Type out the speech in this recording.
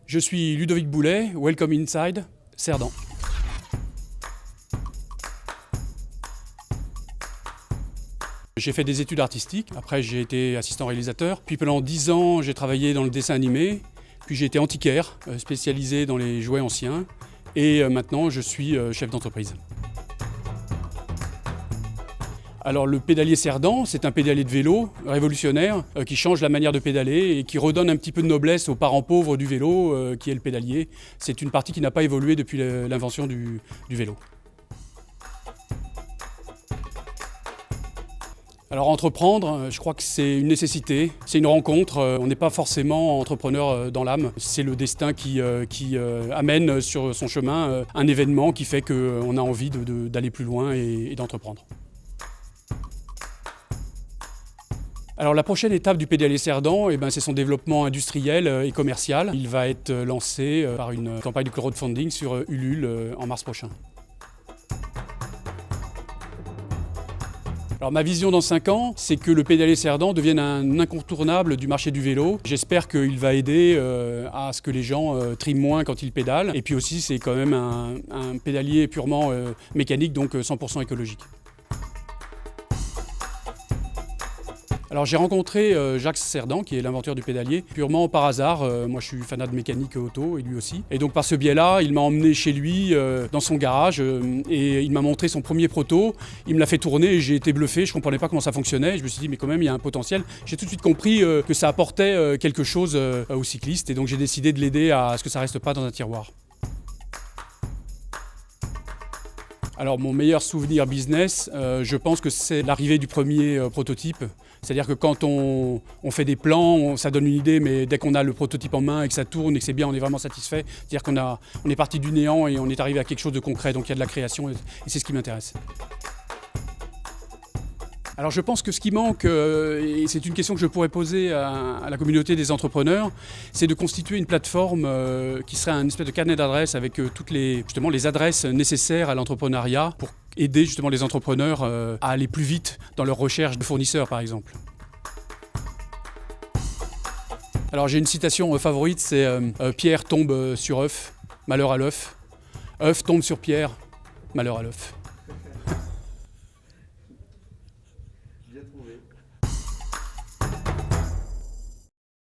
Je suis Ludovic Boulet, Welcome Inside, Cerdan. J'ai fait des études artistiques, après j'ai été assistant réalisateur, puis pendant 10 ans j'ai travaillé dans le dessin animé, puis j'ai été antiquaire, spécialisé dans les jouets anciens, et maintenant je suis chef d'entreprise. Alors le pédalier Cerdan, c'est un pédalier de vélo révolutionnaire qui change la manière de pédaler et qui redonne un petit peu de noblesse aux parents pauvres du vélo qui est le pédalier. C'est une partie qui n'a pas évolué depuis l'invention du vélo. Alors entreprendre, je crois que c'est une nécessité, c'est une rencontre. On n'est pas forcément entrepreneur dans l'âme. C'est le destin qui amène sur son chemin un événement qui fait qu'on a envie d'aller plus loin et d'entreprendre. Alors la prochaine étape du pédalier Cerdan, c'est son développement industriel et commercial. Il va être lancé par une campagne de crowdfunding sur Ulule en mars prochain. Alors ma vision dans 5 ans, c'est que le pédalier Cerdan devienne un incontournable du marché du vélo. J'espère qu'il va aider à ce que les gens triment moins quand ils pédalent. Et puis aussi, c'est quand même un pédalier purement mécanique, donc 100% écologique. Alors j'ai rencontré Jacques Cerdan, qui est l'inventeur du pédalier, purement par hasard. Moi je suis fanat de mécanique auto et lui aussi. Et donc par ce biais-là, il m'a emmené chez lui, dans son garage, et il m'a montré son premier proto. Il me l'a fait tourner et j'ai été bluffé, je ne comprenais pas comment ça fonctionnait. Je me suis dit mais quand même il y a un potentiel. J'ai tout de suite compris que ça apportait quelque chose aux cyclistes et donc j'ai décidé de l'aider à ce que ça ne reste pas dans un tiroir. Alors mon meilleur souvenir business, je pense que c'est l'arrivée du premier prototype. C'est-à-dire que quand on fait des plans, ça donne une idée, mais dès qu'on a le prototype en main et que ça tourne et que c'est bien, on est vraiment satisfait. C'est-à-dire qu'on est parti du néant et on est arrivé à quelque chose de concret, donc il y a de la création et c'est ce qui m'intéresse. Alors je pense que ce qui manque, et c'est une question que je pourrais poser à la communauté des entrepreneurs, c'est de constituer une plateforme qui serait un espèce de carnet d'adresses avec toutes les adresses nécessaires à l'entrepreneuriat pour aider justement les entrepreneurs à aller plus vite dans leur recherche de fournisseurs par exemple. Alors j'ai une citation favorite, c'est Pierre tombe sur œuf, malheur à l'œuf. Œuf tombe sur pierre, malheur à l'œuf.